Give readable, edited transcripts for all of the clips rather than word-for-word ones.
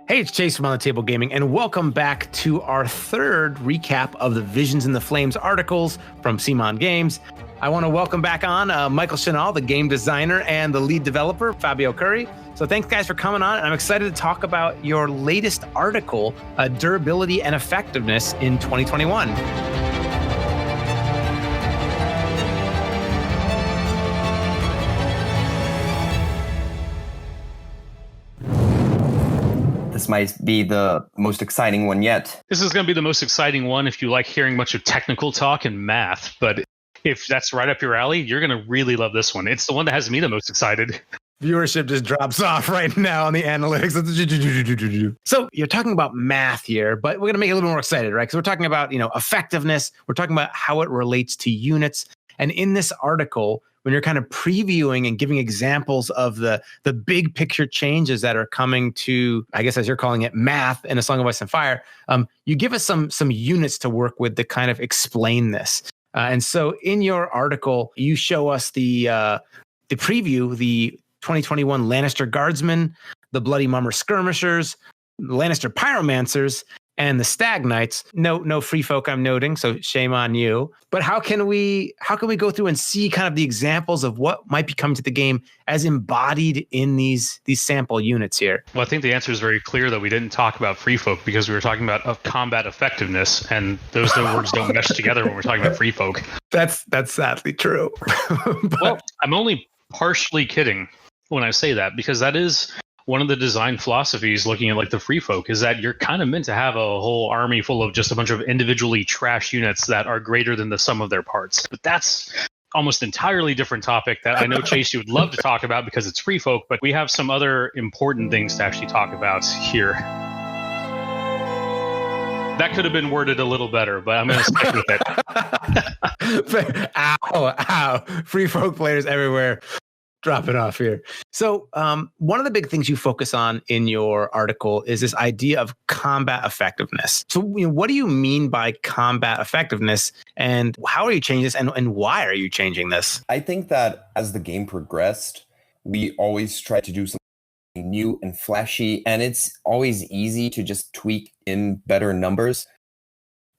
Hey, it's Chase from On the Table Gaming, and welcome back to our third recap of the Visions in the Flames articles from CMON Games. I want to welcome back on Michael Shinall, the game designer and the lead developer, Fabio Cury. So thanks, guys, for coming on. And I'm excited to talk about your latest article, Durability and Effectiveness in 2021. This might be the most exciting one yet. This is going to be the most exciting one if you like hearing much of technical talk and math. But if that's right up your alley, you're going to really love this one. It's the one that has me the most excited. Viewership just drops off right now on the analytics. So you're talking about math here, but we're going to make it a little more excited, right? Because we're talking about, effectiveness. We're talking about how it relates to units. And in this article, when you're kind of previewing and giving examples of the big picture changes that are coming to, I guess, as you're calling it, math in A Song of Ice and Fire, you give us some units to work with to kind of explain this. And so in your article, you show us the preview, the 2021 Lannister Guardsmen, the Bloody Mummer Skirmishers, Lannister Pyromancers, and the Stag Knights. No free folk, I'm noting, so shame on you. But how can we go through and see kind of the examples of what might be coming to the game as embodied in these sample units here? Well, I think the answer is very clear that we didn't talk about free folk because we were talking about combat effectiveness, and those two words don't mesh together when we're talking about free folk. That's sadly true. Well, I'm only partially kidding when I say that, because that is one of the design philosophies looking at like the free folk, is that you're kind of meant to have a whole army full of just a bunch of individually trash units that are greater than the sum of their parts. But that's almost entirely different topic that I know, Chase, you would love to talk about because it's free folk, but we have some other important things to actually talk about here. That could have been worded a little better, but I'm going to stick with it. Ow. Free folk players everywhere. Drop it off here. So one of the big things you focus on in your article is this idea of combat effectiveness. So what do you mean by combat effectiveness, and how are you changing this, and why are you changing this? I think that as the game progressed, we always tried to do something new and flashy, and it's always easy to just tweak in better numbers.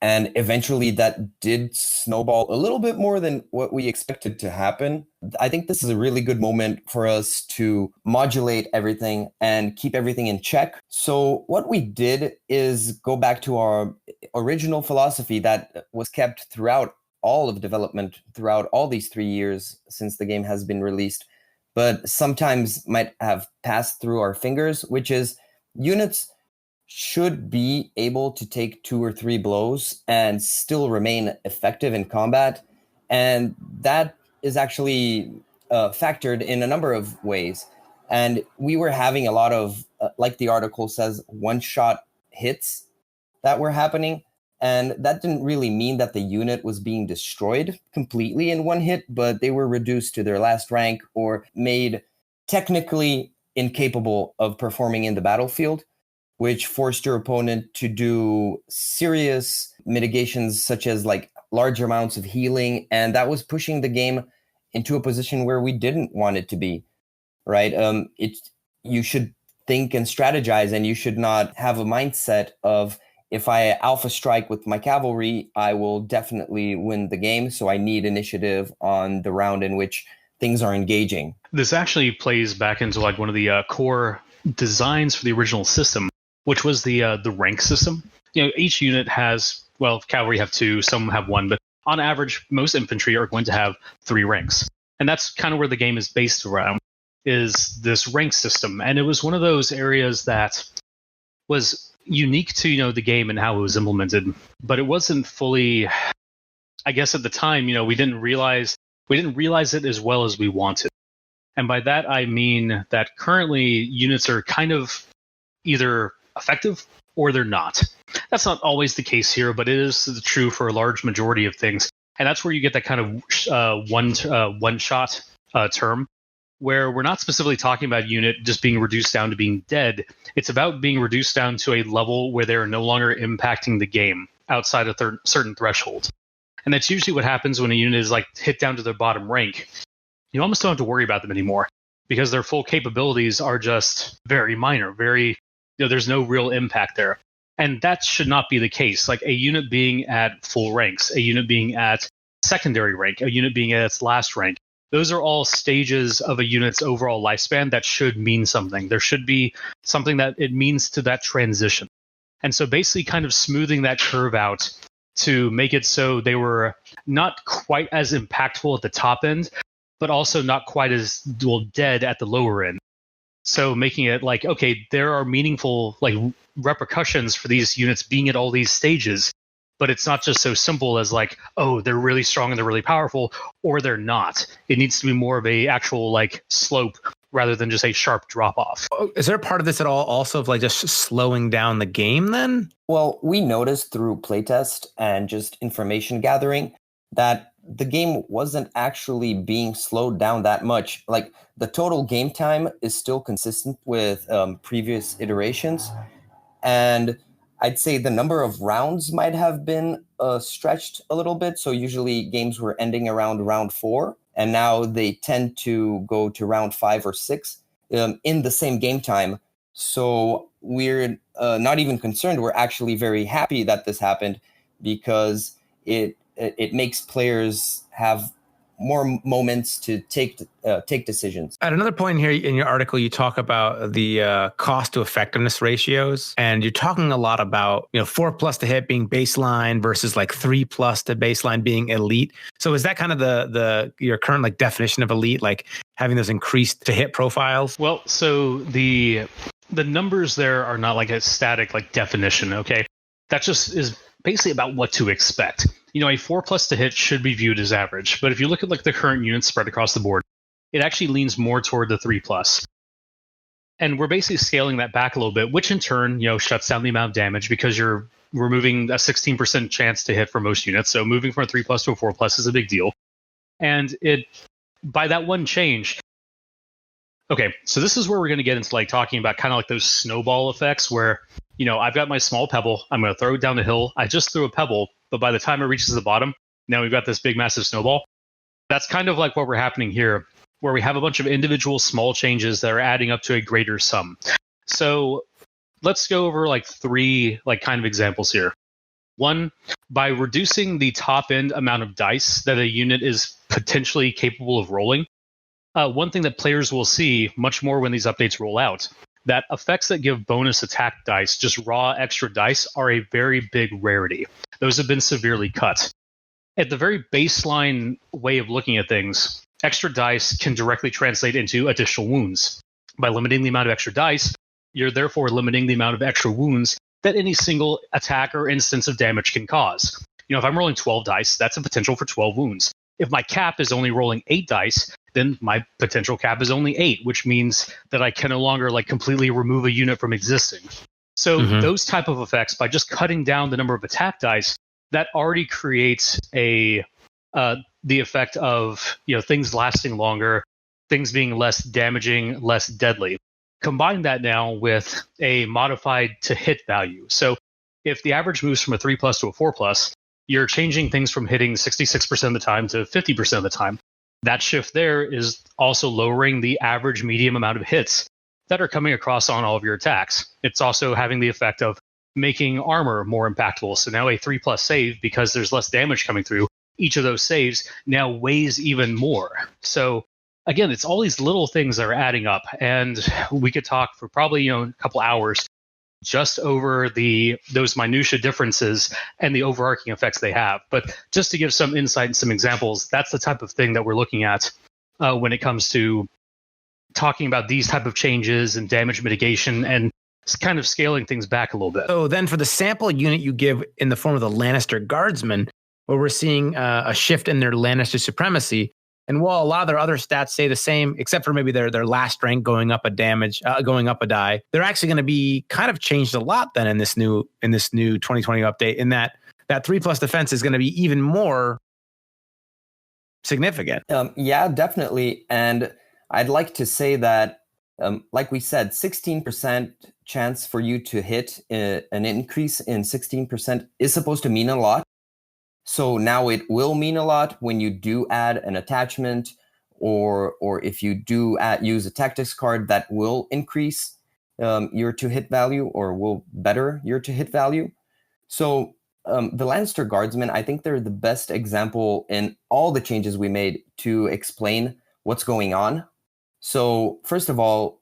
And eventually that did snowball a little bit more than what we expected to happen. I think this is a really good moment for us to modulate everything and keep everything in check. So what we did is go back to our original philosophy that was kept throughout all of development, throughout all these 3 years since the game has been released, but sometimes might have passed through our fingers, which is units should be able to take 2 or 3 blows and still remain effective in combat. And that is actually factored in a number of ways. And we were having a lot of, like the article says, one-shot hits that were happening. And that didn't really mean that the unit was being destroyed completely in one hit, but they were reduced to their last rank or made technically incapable of performing in the battlefield, which forced your opponent to do serious mitigations such as like large amounts of healing. And that was pushing the game into a position where we didn't want it to be, right? You should think and strategize, and you should not have a mindset of, if I alpha strike with my cavalry, I will definitely win the game. So I need initiative on the round in which things are engaging. This actually plays back into like one of the core designs for the original system, which was the rank system. Each unit has, cavalry have 2, some have 1, but on average, most infantry are going to have 3 ranks. And that's kind of where the game is based around, is this rank system. And it was one of those areas that was unique to, the game and how it was implemented, but it wasn't fully, I guess at the time, we didn't realize it as well as we wanted. And by that, I mean that currently units are kind of either effective or they're not. That's not always the case here, but it is true for a large majority of things. And that's where you get that kind of one-shot term, where we're not specifically talking about a unit just being reduced down to being dead. It's about being reduced down to a level where they're no longer impacting the game outside a certain threshold. And that's usually what happens when a unit is like hit down to their bottom rank. You almost don't have to worry about them anymore because their full capabilities are just very minor, very there's no real impact there. And that should not be the case. Like a unit being at full ranks, a unit being at secondary rank, a unit being at its last rank, those are all stages of a unit's overall lifespan that should mean something. There should be something that it means to that transition. And so basically kind of smoothing that curve out to make it so they were not quite as impactful at the top end, but also not quite as dead at the lower end. So making it like, okay, there are meaningful like repercussions for these units being at all these stages, but it's not just so simple as like, oh, they're really strong and they're really powerful, or they're not. It needs to be more of a actual like slope rather than just a sharp drop off. Is there a part of this at all also of like just slowing down the game then? Well, we noticed through playtest and just information gathering that the game wasn't actually being slowed down that much. Like the total game time is still consistent with previous iterations. And I'd say the number of rounds might have been stretched a little bit. So usually games were ending around round 4. And now they tend to go to round 5 or 6 in the same game time. So we're not even concerned. We're actually very happy that this happened because it makes players have more moments to take decisions. At another point here in your article, you talk about the cost to effectiveness ratios, and you're talking a lot about 4+ to hit being baseline versus like 3+ to baseline being elite. So is that kind of your current like definition of elite, like having those increased to hit profiles? Well, so the numbers there are not like a static like definition. Okay, that just is basically about what to expect. A 4+ to hit should be viewed as average, but if you look at like the current units spread across the board, it actually leans more toward the 3+. And we're basically scaling that back a little bit, which in turn, shuts down the amount of damage because you're removing a 16% chance to hit for most units. So moving from a 3+ to a 4+ is a big deal. And by that one change, okay, so this is where we're going to get into like talking about kind of like those snowball effects where, I've got my small pebble, I'm going to throw it down the hill. I just threw a pebble, but by the time it reaches the bottom, now we've got this big, massive snowball. That's kind of like what we're happening here, where we have a bunch of individual small changes that are adding up to a greater sum. So let's go over like 3 like kind of examples here. 1, by reducing the top end amount of dice that a unit is potentially capable of rolling. One thing that players will see much more when these updates roll out, that effects that give bonus attack dice, just raw extra dice, are a very big rarity. Those have been severely cut. At the very baseline way of looking at things, extra dice can directly translate into additional wounds. By limiting the amount of extra dice, you're therefore limiting the amount of extra wounds that any single attack or instance of damage can cause. If I'm rolling 12 dice, that's a potential for 12 wounds. If my cap is only rolling 8 dice, then my potential cap is only 8, which means that I can no longer like completely remove a unit from existing. So those type of effects, by just cutting down the number of attack dice, that already creates the effect of things lasting longer, things being less damaging, less deadly. Combine that now with a modified to hit value. So if the average moves from a 3+ to a 4+, you're changing things from hitting 66% of the time to 50% of the time. That shift there is also lowering the average medium amount of hits that are coming across on all of your attacks. It's also having the effect of making armor more impactful. So now a 3+ save, because there's less damage coming through, each of those saves now weighs even more. So again, it's all these little things that are adding up. And we could talk for probably a couple hours just over those minutia differences and the overarching effects they have. But just to give some insight and some examples, that's the type of thing that we're looking at when it comes to talking about these type of changes and damage mitigation and kind of scaling things back a little bit. So then for the sample unit you give in the form of the Lannister Guardsmen, where we're seeing a shift in their Lannister supremacy, and while a lot of their other stats stay the same, except for maybe their last rank going up a die, they're actually going to be kind of changed a lot then in this new 2020 update. In that 3+ defense is going to be even more significant. Yeah, definitely. And I'd like to say that, like we said, 16% chance for you to hit an increase in 16% is supposed to mean a lot. So now it will mean a lot when you do add an attachment, or if you do use a tactics card, that will increase your to hit value, or will better your to hit value. So the Lannister Guardsmen, I think they're the best example in all the changes we made to explain what's going on. So first of all,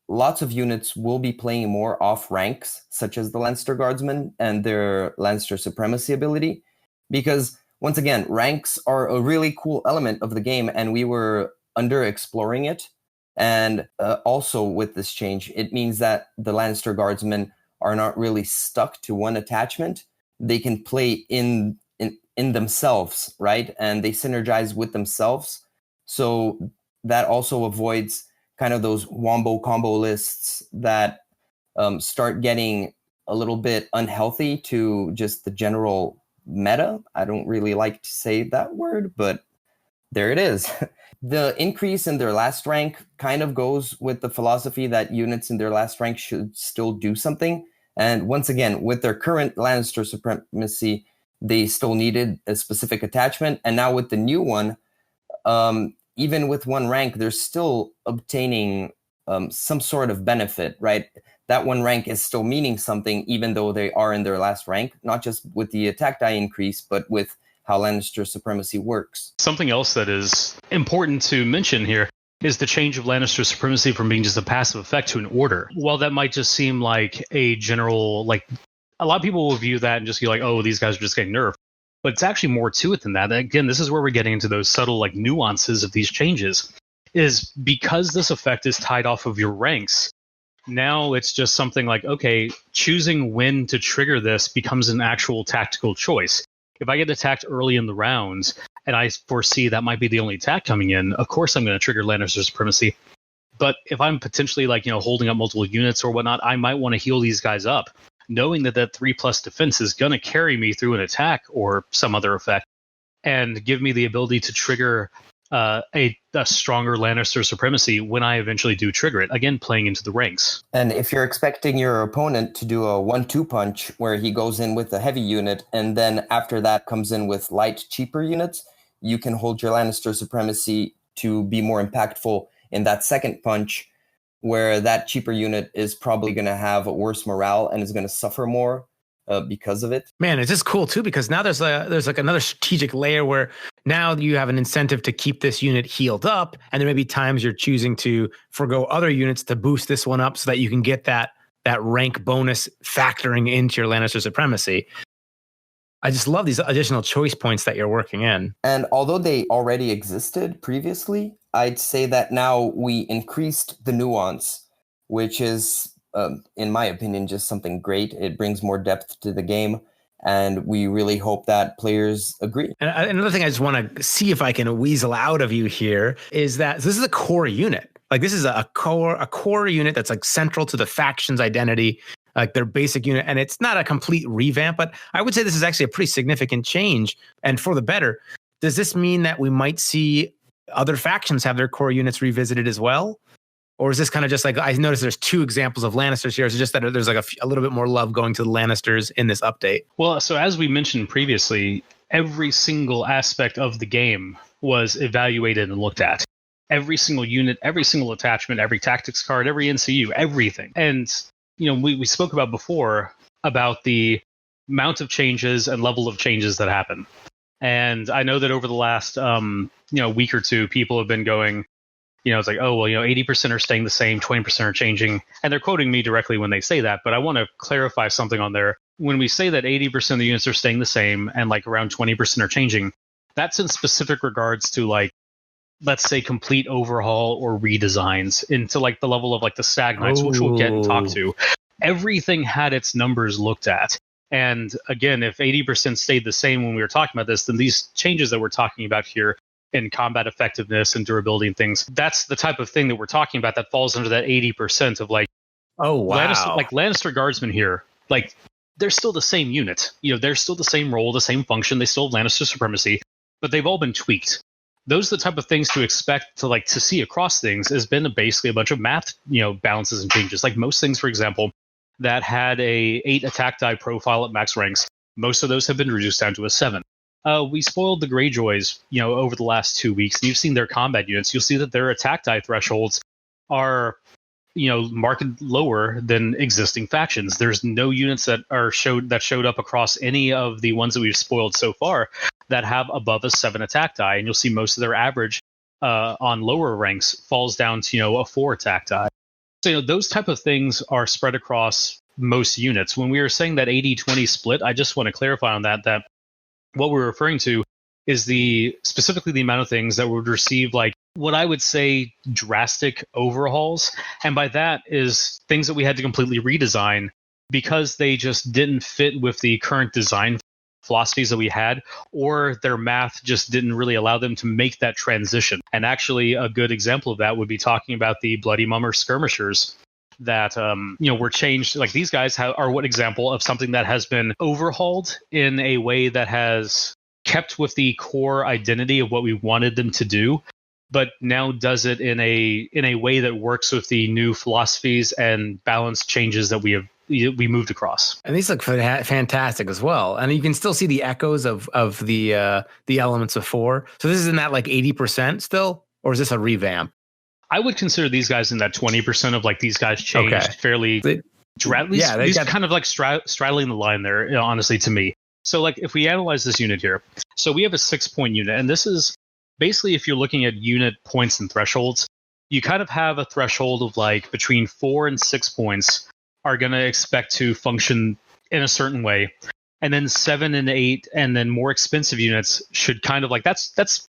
lots of units will be playing more off ranks, such as the Lannister Guardsmen and their Lannister Supremacy ability, because once again, ranks are a really cool element of the game, and we were under-exploring it. And also with this change, it means that the Lannister Guardsmen are not really stuck to one attachment. They can play in themselves, right? And they synergize with themselves. So that also avoids kind of those wombo combo lists that start getting a little bit unhealthy to just the general meta. I don't really like to say that word, but there it is. The increase in their last rank kind of goes with the philosophy that units in their last rank should still do something. And once again, with their current Lannister Supremacy, they still needed a specific attachment. And now with the new one, even with one rank, they're still obtaining some sort of benefit, right? That one rank is still meaning something, even though they are in their last rank, not just with the attack die increase, but with how Lannister Supremacy works. Something else that is important to mention here is the change of Lannister Supremacy from being just a passive effect to an order. While that might just seem like a general, like, a lot of people will view that and just be like, oh, these guys are just getting nerfed. But it's actually more to it than that. Again, this is where we're getting into those subtle, like, nuances of these changes, is because this effect is tied off of your ranks. Now it's just something like, okay, choosing when to trigger this becomes an actual tactical choice. If I get attacked early in the rounds and I foresee that might be the only attack coming in, of course I'm going to trigger Lannister Supremacy. But if I'm potentially, like, holding up multiple units or whatnot, I might want to heal these guys up, knowing that 3+ defense is going to carry me through an attack or some other effect and give me the ability to trigger a stronger Lannister Supremacy when I eventually do trigger it. Again, playing into the ranks. And if you're expecting your opponent to do a 1-2 punch where he goes in with a heavy unit and then after that comes in with light, cheaper units, you can hold your Lannister Supremacy to be more impactful in that second punch, where that cheaper unit is probably going to have a worse morale and is going to suffer more because of it. Man, it's just cool too, because now there's like another strategic layer where now you have an incentive to keep this unit healed up, and there may be times you're choosing to forgo other units to boost this one up so that you can get that rank bonus factoring into your Lannister Supremacy. I just love these additional choice points that you're working in. And although they already existed previously, I'd say that now we increased the nuance, which is, in my opinion, just something great. It brings more depth to the game, and we really hope that players agree. And another thing I just want to see if I can weasel out of you here is that this is a core unit. Like, this is a core unit that's like central to the faction's identity, like their basic unit. And it's not a complete revamp, but I would say this is actually a pretty significant change, and for the better. Does this mean that we might see other factions have their core units revisited as well? Or is this kind of just like, I noticed there's 2 examples of Lannisters here. Is it just that there's like a little bit more love going to the Lannisters in this update? Well, so as we mentioned previously, every single aspect of the game was evaluated and looked at. Every single unit, every single attachment, every tactics card, every NCU, everything. And, we spoke about before about the amount of changes and level of changes that happen. And I know that over the last, week or two, people have been going, it's like, 80% are staying the same, 20% are changing. And they're quoting me directly when they say that. But I want to clarify something on there. When we say that 80% of the units are staying the same and like around 20% are changing, that's in specific regards to, like, let's say complete overhaul or redesigns into like the level of like the Stag Knights, which we'll get and talk to. Everything had its numbers looked at. And again, if 80% stayed the same when we were talking about this, then these changes that we're talking about here in combat effectiveness and durability and things, that's the type of thing that we're talking about that falls under that 80% of like, oh, wow. Lannister Guardsmen here, like, they're still the same unit. They're still the same role, the same function. They still have Lannister Supremacy, but they've all been tweaked. Those are the type of things to expect to see across things. Has been basically a bunch of math, balances and changes. Like most things, for example, that had a 8 attack die profile at max ranks, most of those have been reduced down to a 7. We spoiled the Greyjoys, over the last 2 weeks. You've seen their combat units. You'll see that their attack die thresholds are, marked lower than existing factions. There's no units that showed up across any of the ones that we've spoiled so far that have above a 7 attack die, and you'll see most of their average on lower ranks falls down to a 4 attack die. So those type of things are spread across most units. When we were saying that 80-20 split, I just want to clarify on that what we're referring to is specifically the amount of things that would receive like what I would say drastic overhauls. And by that is things that we had to completely redesign because they just didn't fit with the current design philosophies that we had, or their math just didn't really allow them to make that transition. And actually a good example of that would be talking about the bloody Mummer Skirmishers that were changed. Like these guys are one example of something that has been overhauled in a way that has kept with the core identity of what we wanted them to do, but now does it in a way that works with the new philosophies and balance changes that we moved across. And these look fantastic as well. And you can still see the echoes of the elements of 4. So this is in that like 80% still, or is this a revamp? I would consider these guys in that 20% of like these guys changed fairly. These kind of like straddling the line there, honestly, to me. So like if we analyze this unit here, so we have a 6-point unit, and this is basically if you're looking at unit points and thresholds, you kind of have a threshold of like between 4 and 6 points are going to expect to function in a certain way. And then 7 and 8 and then more expensive units should kind of like that's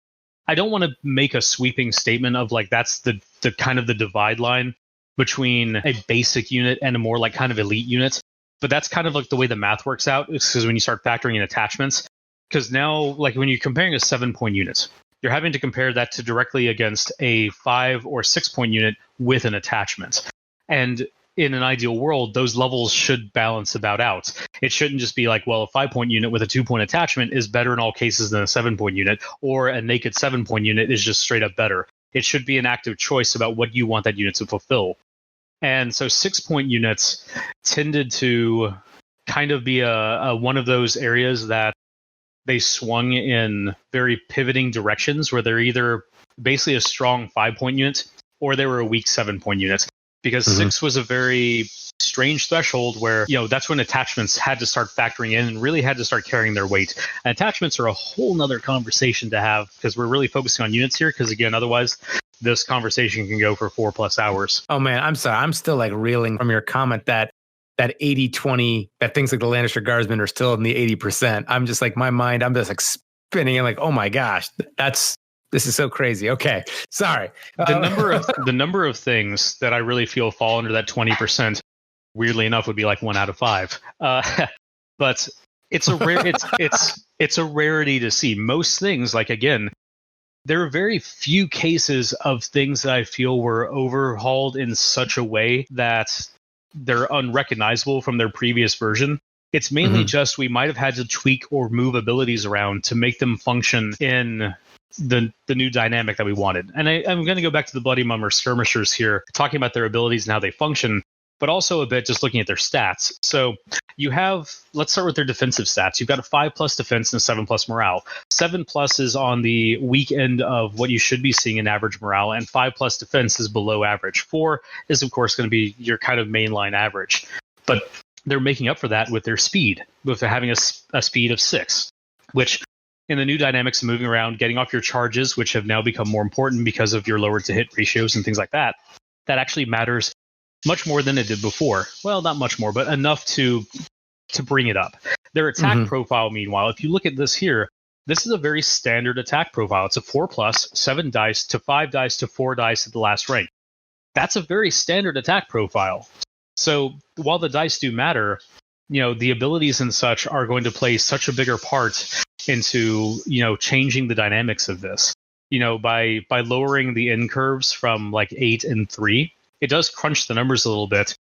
I don't want to make a sweeping statement of like that's the kind of the divide line between a basic unit and a more like kind of elite unit. But that's kind of like the way the math works out, because when you start factoring in attachments, because now like when you're comparing a 7-point unit, you're having to compare that to directly against a 5 or 6-point unit with an attachment. And in an ideal world, those levels should balance about out. It shouldn't just be like, well, a 5-point unit with a 2-point attachment is better in all cases than a 7-point unit, or a naked 7-point unit is just straight up better. It should be an active choice about what you want that unit to fulfill. And so 6-point units tended to kind of be a one of those areas that they swung in very pivoting directions, where they're either basically a strong 5-point unit or they were a weak 7-point unit. Because 6 was a very strange threshold where, that's when attachments had to start factoring in and really had to start carrying their weight. And attachments are a whole nother conversation to have, because we're really focusing on units here. Because again, otherwise this conversation can go for 4+ hours. Oh man, I'm sorry. I'm still like reeling from your comment that 80-20, that things like the Lannister Guardsmen are still in the 80%. I'm just like, my mind, I'm just like spinning and like, oh my gosh, this is so crazy. Okay, sorry. The number of things that I really feel fall under that 20%, weirdly enough, would be like 1 out of 5. But it's a rare, it's a rarity to see. Most things, like again, there are very few cases of things that I feel were overhauled in such a way that they're unrecognizable from their previous version. It's mainly just we might have had to tweak or move abilities around to make them function in the new dynamic that we wanted. And I'm going to go back to the bloody Mummer Skirmishers here, talking about their abilities and how they function, but also a bit just looking at their stats. So you have, let's start with their defensive stats. You've got a 5+ defense and a 7+ morale. 7+ is on the weak end of what you should be seeing in average morale, and 5+ defense is below average. 4 is, of course, going to be your kind of mainline average. But they're making up for that with their speed, with having a speed of 6, which in the new dynamics of moving around, getting off your charges, which have now become more important because of your lower to hit ratios and things like that, that actually matters much more than it did before. Well, not much more, but enough to bring it up. Their attack profile, meanwhile, if you look at this here, this is a very standard attack profile. It's a 4+, 7 dice to 5 dice to 4 dice at the last rank. That's a very standard attack profile. So while the dice do matter, the abilities and such are going to play such a bigger part into, changing the dynamics of this. By lowering the end curves from like 8 and 3, it does crunch the numbers a little bit,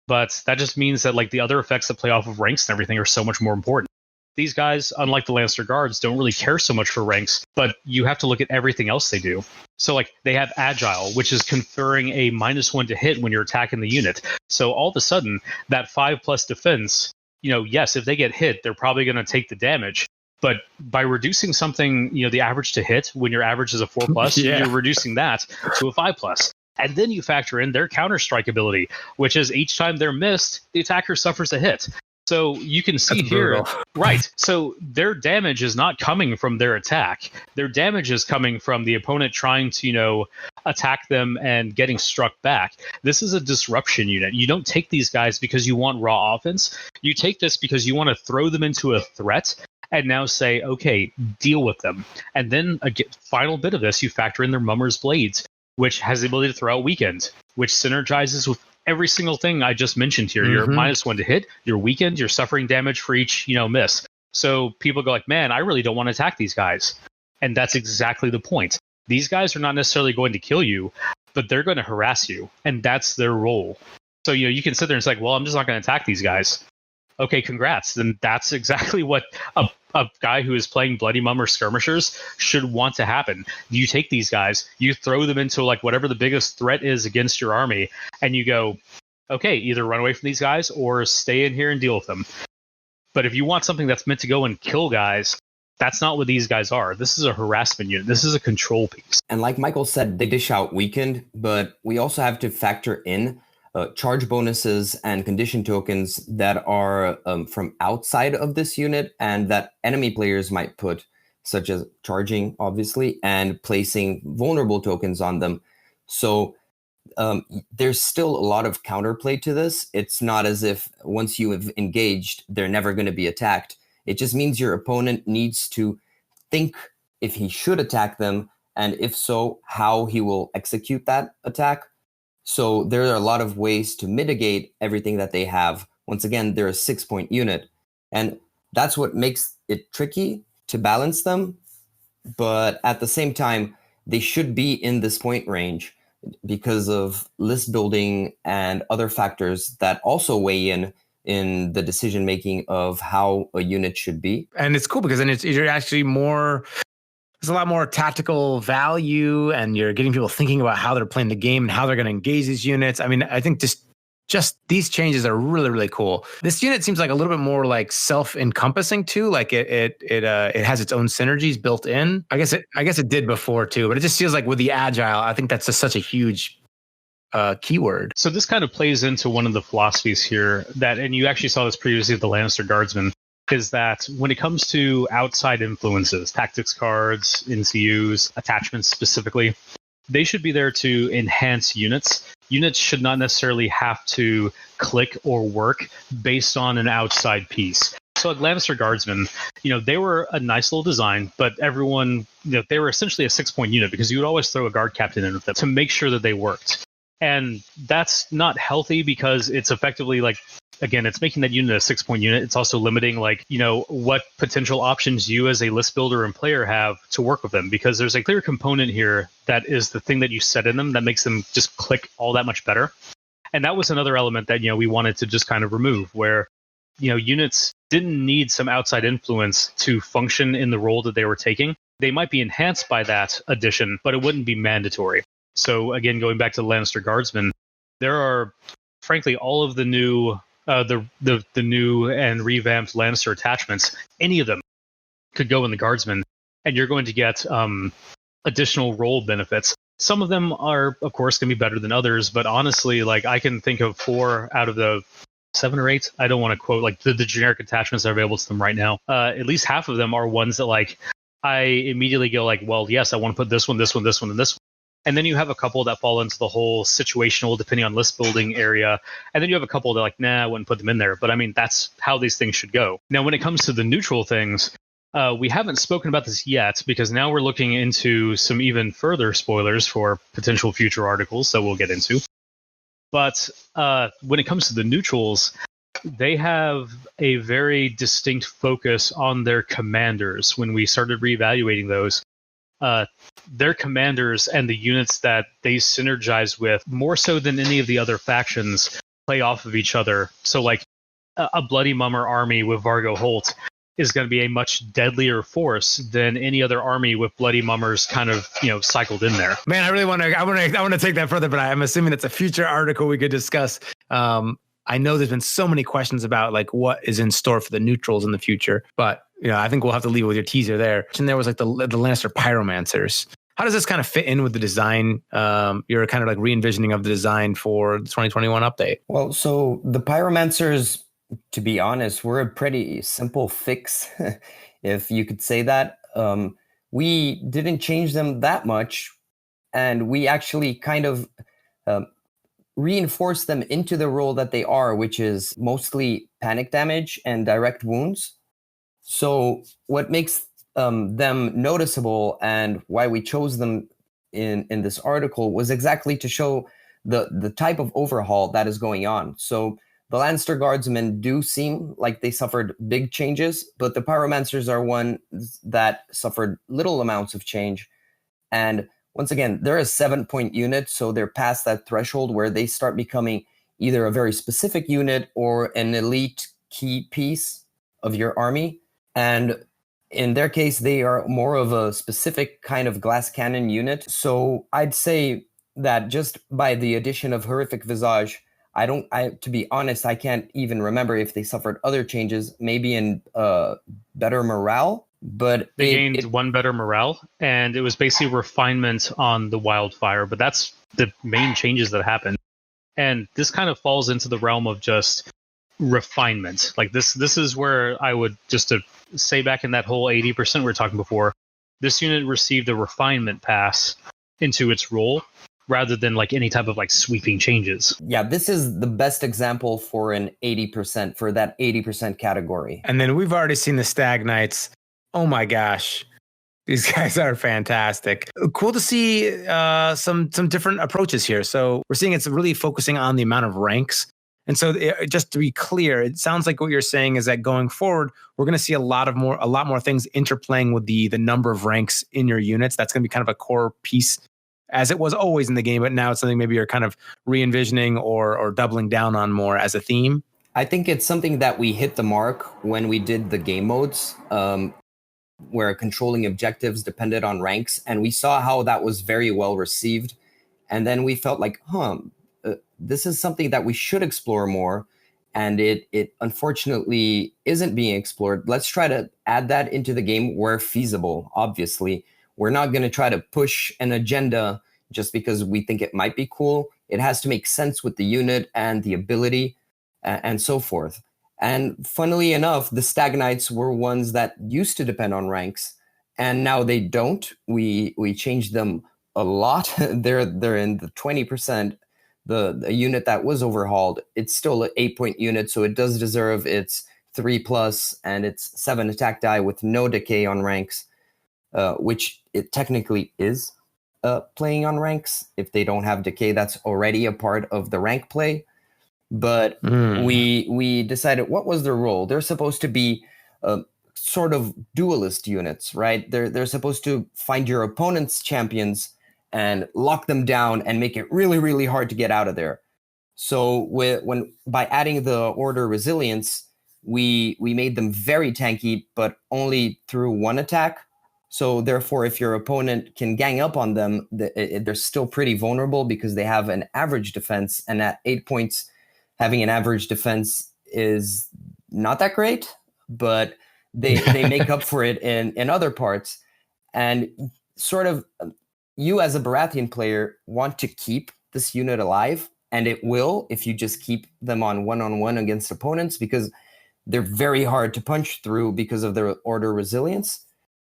but that just means that like the other effects that play off of ranks and everything are so much more important. These guys, unlike the Lannister Guards, don't really care so much for ranks, but you have to look at everything else they do. So like they have Agile, which is conferring a -1 to hit when you're attacking the unit. So all of a sudden, that 5+ defense, yes, if they get hit, they're probably going to take the damage. But by reducing something, the average to hit, when your average is a 4+, you're reducing that to a 5+. And then you factor in their counter-strike ability, which is each time they're missed, the attacker suffers a hit. So you can see here, right? So their damage is not coming from their attack. Their damage is coming from the opponent trying to, attack them and getting struck back. This is a disruption unit. You don't take these guys because you want raw offense. You take this because you want to throw them into a threat and now say, okay, deal with them. And then a final bit of this, you factor in their Mummer's Blades, which has the ability to throw out weakened, which synergizes with every single thing I just mentioned here. You're -1 to hit, you're weakened, you're suffering damage for each, miss. So people go like, man, I really don't want to attack these guys. And that's exactly the point. These guys are not necessarily going to kill you, but they're going to harass you. And that's their role. So, you can sit there and say, well, I'm just not going to attack these guys. Okay, congrats. Then that's exactly what a guy who is playing Bloody Mummer Skirmishers should want to happen. You take these guys, you throw them into whatever the biggest threat is against your army, and you go, okay, either run away from these guys or stay in here and deal with them. But if you want something that's meant to go and kill guys, that's not what these guys are. This is a harassment unit. This is a control piece. And like Michael said, they dish out weakened, but we also have to factor in charge bonuses and condition tokens that are from outside of this unit and that enemy players might put, such as charging, obviously, and placing vulnerable tokens on them. So there's still a lot of counterplay to this. It's not as if once you have engaged, they're never going to be attacked. It just means your opponent needs to think if he should attack them, and if so, how he will execute that attack. So there are a lot of ways to mitigate everything that they have. Once again, they're a 6-point unit, and that's what makes it tricky to balance them. But at the same time, they should be in this point range because of list building and other factors that also weigh in the decision making of how a unit should be. And it's cool because then you're actually there's a lot more tactical value, and you're getting people thinking about how they're playing the game and how they're going to engage these units. I mean, I think just these changes are really, really cool. This unit seems like a little bit more like self-encompassing too. Like it has its own synergies built in. I guess it did before too, but it just feels like with the agile, I think that's just such a huge keyword. So this kind of plays into one of the philosophies here and you actually saw this previously with the Lannister Guardsmen, is that when it comes to outside influences, tactics cards, NCUs, attachments specifically, they should be there to enhance units. Units should not necessarily have to click or work based on an outside piece. So at Lannister Guardsmen, they were a nice little design, but everyone, they were essentially a 6-point unit because you would always throw a guard captain in with them to make sure that they worked. And that's not healthy because it's effectively again, it's making that unit a 6-point unit. It's also limiting what potential options you as a list builder and player have to work with them, because there's a clear component here that is the thing that you set in them that makes them just click all that much better. And that was another element that, we wanted to just kind of remove, where, units didn't need some outside influence to function in the role that they were taking. They might be enhanced by that addition, but it wouldn't be mandatory. So again, going back to the Lannister Guardsmen, there are, frankly, all of the new the new and revamped Lannister attachments. Any of them could go in the Guardsmen, and you're going to get additional role benefits. Some of them are, of course, going to be better than others, but honestly, I can think of 4 out of the 7 or 8. I don't want to quote the generic attachments that are available to them right now. At least half of them are ones that I immediately go well, yes, I want to put this one, this one, this one, and this one. And then you have a couple that fall into the whole situational, depending on list building area. And then you have a couple that nah, I wouldn't put them in there. But I mean, that's how these things should go. Now, when it comes to the neutral things, we haven't spoken about this yet because now we're looking into some even further spoilers for potential future articles that we'll get into. But when it comes to the neutrals, they have a very distinct focus on their commanders. When we started reevaluating those, their commanders and the units that they synergize with, more so than any of the other factions, play off of each other. So a Bloody Mummer army with Vargo Holt is going to be a much deadlier force than any other army with Bloody Mummers kind of cycled in there. Man, I want to take that further, but I'm assuming it's a future article we could discuss. I know there's been so many questions about what is in store for the neutrals in the future, but I think we'll have to leave it with your teaser there. And there was the Lannister Pyromancers. how does this kind of fit in with the design? You're kind of like re-envisioning of the design for the 2021 update. Well, so the Pyromancers, to be honest, were a pretty simple fix, if you could say that. We didn't change them that much, and we actually kind of reinforced them into the role that they are, which is mostly panic damage and direct wounds. So what makes them noticeable and why we chose them in this article was exactly to show the type of overhaul that is going on. So the Lannister Guardsmen do seem like they suffered big changes, but the Pyromancers are one that suffered little amounts of change. And once again, they're a 7-point unit, so they're past that threshold where they start becoming either a very specific unit or an elite key piece of your army. And in their case, they are more of a specific kind of glass cannon unit. So I'd say that just by the addition of Horrific Visage, to be honest, I can't even remember if they suffered other changes, maybe in better morale. But they gained one better morale, and it was basically refinement on the wildfire. But that's the main changes that happened. And this kind of falls into the realm of just refinement. Like this is where I would just to say back in that whole 80% we were talking before, this unit received a refinement pass into its role rather than like any type of like sweeping changes. Yeah, this is the best example for an 80%, for that 80% category. And then we've already seen the Stag Knights. Oh my gosh. These guys are fantastic. Cool to see some different approaches here. So we're seeing it's really focusing on the amount of ranks. And so just to be clear, it sounds like what you're saying is that going forward, we're going to see a lot more things interplaying with the number of ranks in your units. That's going to be kind of a core piece, as it was always in the game, but now it's something maybe you're kind of re-envisioning or doubling down on more as a theme. I think it's something that we hit the mark when we did the game modes, where controlling objectives depended on ranks, and we saw how that was very well received. And then we felt like, this is something that we should explore more, and it unfortunately isn't being explored. Let's try to add that into the game where feasible. Obviously, we're not going to try to push an agenda just because we think it might be cool. It has to make sense with the unit and the ability and so forth. And funnily enough, the Stag Knights were ones that used to depend on ranks, and now they don't. We changed them a lot. They're in the 20%. The unit that was overhauled, it's still an 8-point unit, so it does deserve its 3+, and its 7 attack die with no decay on ranks, which it technically is playing on ranks. If they don't have decay, that's already a part of the rank play. But we decided, what was their role? They're supposed to be sort of duelist units, right? They're supposed to find your opponent's champions and lock them down and make it really, really hard to get out of there. So by adding the order resilience, we made them very tanky, but only through one attack. So therefore, if your opponent can gang up on them, they're still pretty vulnerable because they have an average defense. And at 8 points, having an average defense is not that great, but they make up for it in other parts. And sort of, you as a Baratheon player want to keep this unit alive, and it will if you just keep them on one-on-one against opponents, because they're very hard to punch through because of their order resilience.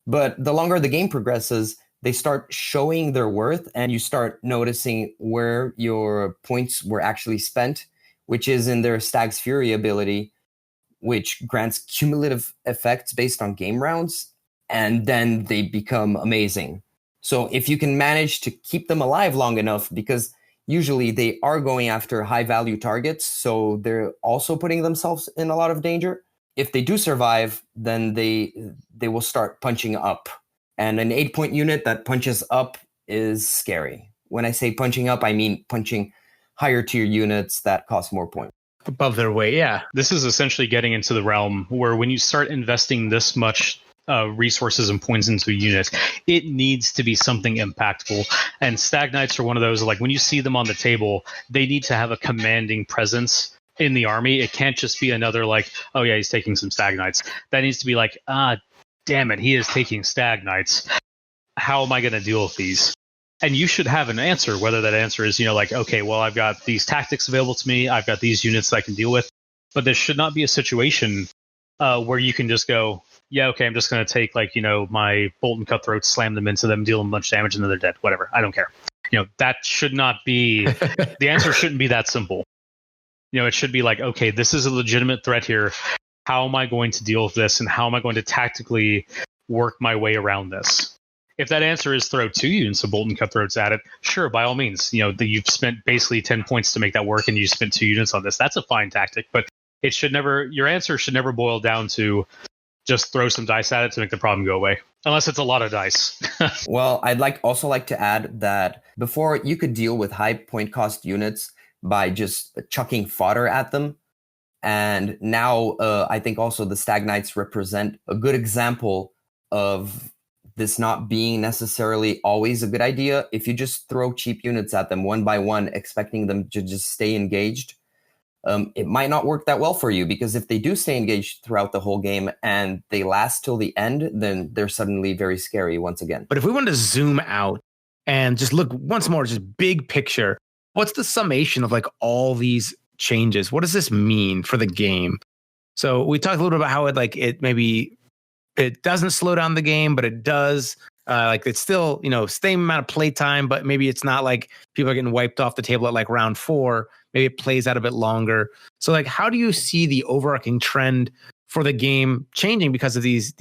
But the longer the game progresses, they start showing their worth, and you start noticing where your points were actually spent, which is in their Stag's Fury ability, which grants cumulative effects based on game rounds, and then they become amazing. So if you can manage to keep them alive long enough, because usually they are going after high-value targets, so they're also putting themselves in a lot of danger. If they do survive, then they will start punching up. And an 8-point unit that punches up is scary. When I say punching up, I mean punching higher tier units that cost more points. Above their weight, yeah. This is essentially getting into the realm where when you start investing this much resources and points into a unit, it needs to be something impactful. And Stag Knights are one of those, like when you see them on the table, they need to have a commanding presence in the army. It can't just be another like, oh yeah, he's taking some Stag Knights. That needs to be like, damn it, he is taking Stag Knights. how am I going to deal with these? And you should have an answer, whether that answer is, like, okay, well, I've got these tactics available to me. I've got these units that I can deal with. But there should not be a situation where you can just go, yeah, okay, I'm just going to take, like, my Bolton Cutthroats, slam them into them, deal them a bunch of damage, and then they're dead. Whatever. I don't care. That should not be, the answer shouldn't be that simple. It should be like, okay, this is a legitimate threat here. How am I going to deal with this? And how am I going to tactically work my way around this? If that answer is throw 2 units of Bolton Cutthroats at it, sure, by all means. You've spent basically 10 points to make that work and you spent 2 units on this. That's a fine tactic, but your answer should never boil down to just throw some dice at it to make the problem go away. Unless it's a lot of dice. Well, I'd also like to add that before you could deal with high point cost units by just chucking fodder at them. And now I think also the Stag Knights represent a good example of this not being necessarily always a good idea. If you just throw cheap units at them one by one, expecting them to just stay engaged, it might not work that well for you, because if they do stay engaged throughout the whole game and they last till the end, then they're suddenly very scary once again. But if we wanted to zoom out and just look once more, just big picture, what's the summation of like all these changes? What does this mean for the game? So we talked a little bit about how it doesn't slow down the game, but it does. Like it's still, same amount of playtime, but maybe it's not like people are getting wiped off the table at like round 4. Maybe it plays out a bit longer. So like, how do you see the overarching trend for the game changing because of these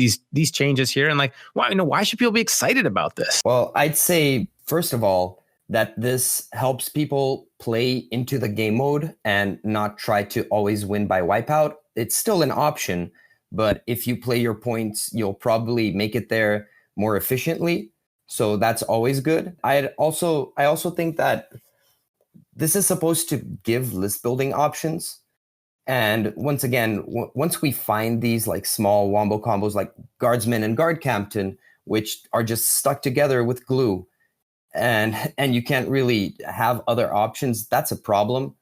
changes here? And like, why should people be excited about this? Well, I'd say, first of all, that this helps people play into the game mode and not try to always win by wipeout. It's still an option, but if you play your points, you'll probably make it there more efficiently. So that's always good. I also think that this is supposed to give list building options. And once again, once we find these like small wombo combos like Guardsmen and Guard Captain, which are just stuck together with glue, and you can't really have other options, that's a problem.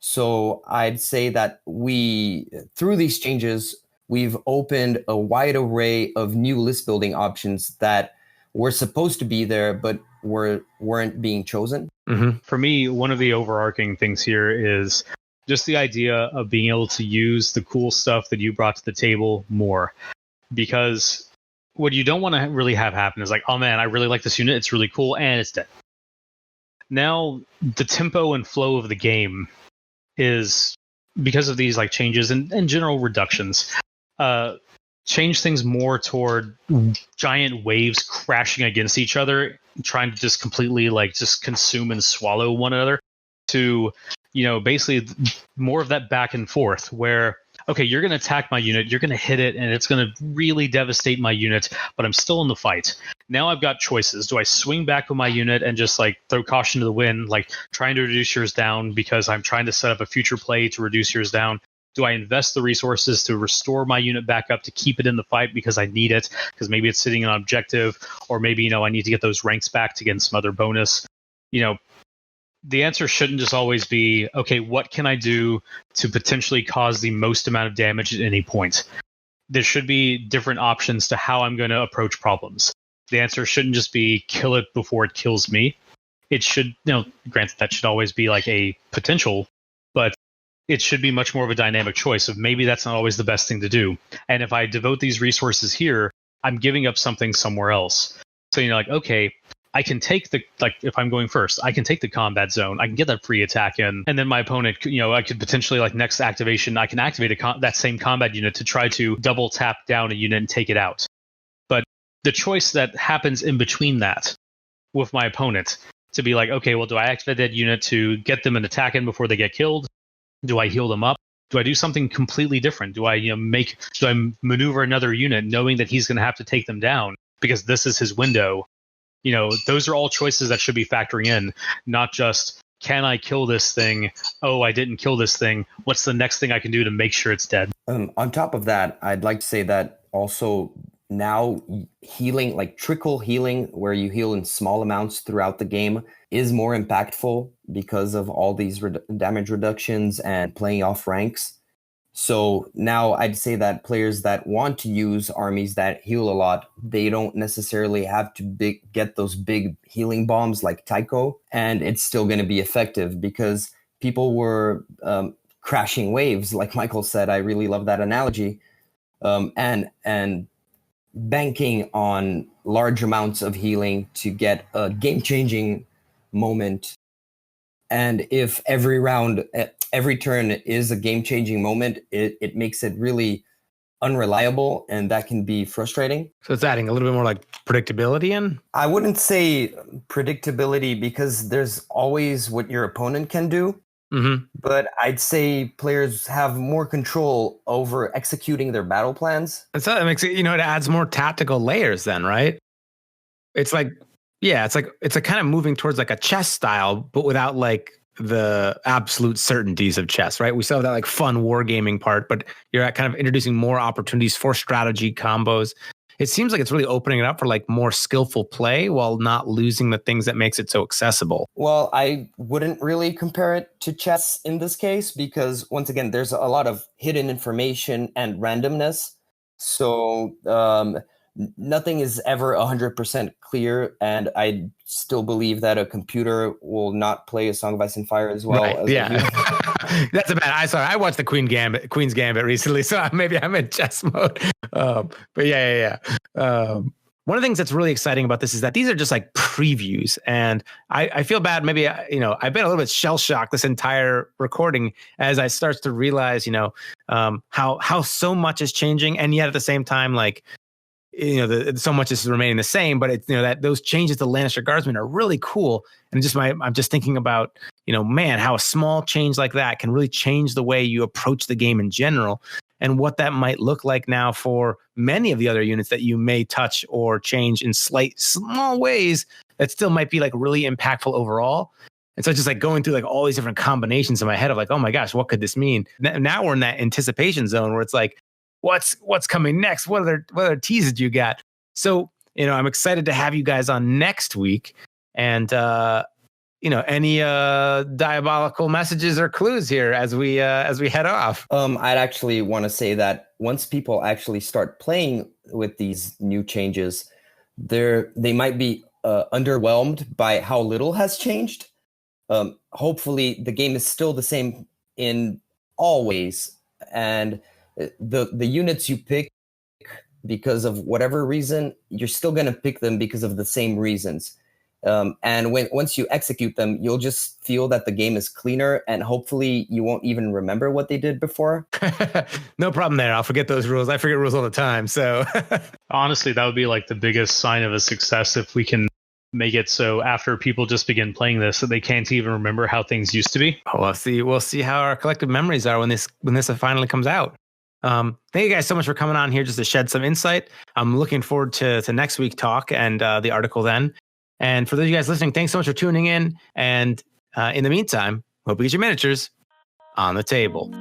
So I'd say that through these changes, we've opened a wide array of new list building options that were supposed to be there, but weren't being chosen. Mm-hmm. For me, one of the overarching things here is just the idea of being able to use the cool stuff that you brought to the table more. Because what you don't want to really have happen is like, oh man, I really like this unit, it's really cool, and it's dead. Now, the tempo and flow of the game is, because of these like changes and general reductions, change things more toward giant waves crashing against each other, trying to just completely like just consume and swallow one another, to basically more of that back and forth where, okay, you're going to attack my unit, you're going to hit it, and it's going to really devastate my unit, but I'm still in the fight. Now I've got choices. Do I swing back with my unit and just like throw caution to the wind, like trying to reduce yours down because I'm trying to set up a future play to reduce yours down? Do I invest the resources to restore my unit back up to keep it in the fight because I need it, because maybe it's sitting on objective, or maybe, I need to get those ranks back to get some other bonus? The answer shouldn't just always be, okay, what can I do to potentially cause the most amount of damage at any point? There should be different options to how I'm going to approach problems. The answer shouldn't just be kill it before it kills me. It should, granted, that should always be like a potential, but it should be much more of a dynamic choice of maybe that's not always the best thing to do. And if I devote these resources here, I'm giving up something somewhere else. So okay, I can take if I'm going first, I can take the combat zone, I can get that free attack in, and then my opponent, I could potentially next activation, I can activate that same combat unit to try to double tap down a unit and take it out. But the choice that happens in between that with my opponent to be like, okay, well, do I activate that unit to get them an attack in before they get killed? Do I heal them up? Do I do something completely different? Do I maneuver another unit knowing that he's going to have to take them down because this is his window? Those are all choices that should be factoring in, not just, can I kill this thing? Oh, I didn't kill this thing. What's the next thing I can do to make sure it's dead? On top of that, I'd like to say that also now healing, like trickle healing, where you heal in small amounts throughout the game, is more impactful because of all these damage reductions and playing off ranks. So now I'd say that players that want to use armies that heal a lot, they don't necessarily have to get those big healing bombs like Tycho, and it's still going to be effective because people were crashing waves, like Michael said. I really love that analogy, and banking on large amounts of healing to get a game-changing moment. And if every round, every turn is a game-changing moment, it makes it really unreliable, and that can be frustrating. So it's adding a little bit more like predictability in? I wouldn't say predictability because there's always what your opponent can do. Mm-hmm. But I'd say players have more control over executing their battle plans. And so that makes it, it adds more tactical layers then, right? It's like, yeah, it's a kind of moving towards like a chess style, but without like the absolute certainties of chess, right? We still have that like fun wargaming part, but you're kind of introducing more opportunities for strategy combos. It seems like it's really opening it up for like more skillful play while not losing the things that makes it so accessible. Well, I wouldn't really compare it to chess in this case because once again, there's a lot of hidden information and randomness. So nothing is ever 100% clear, and I still believe that a computer will not play A Song of Ice and Fire as well. Right, yeah. That's a bad. I watched the Queen's Gambit recently, so maybe I'm in chess mode. But yeah. One of the things that's really exciting about this is that these are just like previews, and I feel bad. Maybe I've been a little bit shell shocked this entire recording as I start to realize how so much is changing, and yet at the same time, like so much is remaining the same. But it's that those changes to Lannister Guardsmen are really cool, and I'm just thinking about man, how a small change like that can really change the way you approach the game in general, and what that might look like now for many of the other units that you may touch or change in small ways that still might be like really impactful overall. And so just like going through like all these different combinations in my head of like, oh my gosh, what could this mean? Now we're in that anticipation zone where it's like, what's coming next? What other teases you got? So, I'm excited to have you guys on next week. And, any diabolical messages or clues here as we head off? I'd actually want to say that once people actually start playing with these new changes, they might be underwhelmed by how little has changed. Hopefully the game is still the same in all ways, and the units you pick because of whatever reason, you're still going to pick them because of the same reasons. And once you execute them, you'll just feel that the game is cleaner, and hopefully you won't even remember what they did before. No problem there. I'll forget those rules. I forget rules all the time. So honestly, that would be like the biggest sign of a success if we can make it so after people just begin playing this that they can't even remember how things used to be. Oh, we'll see how our collective memories are when this finally comes out. Thank you guys so much for coming on here just to shed some insight. I'm looking forward to next week's talk and the article then. And for those of you guys listening, thanks so much for tuning in. And in the meantime, hope you get your miniatures on the table.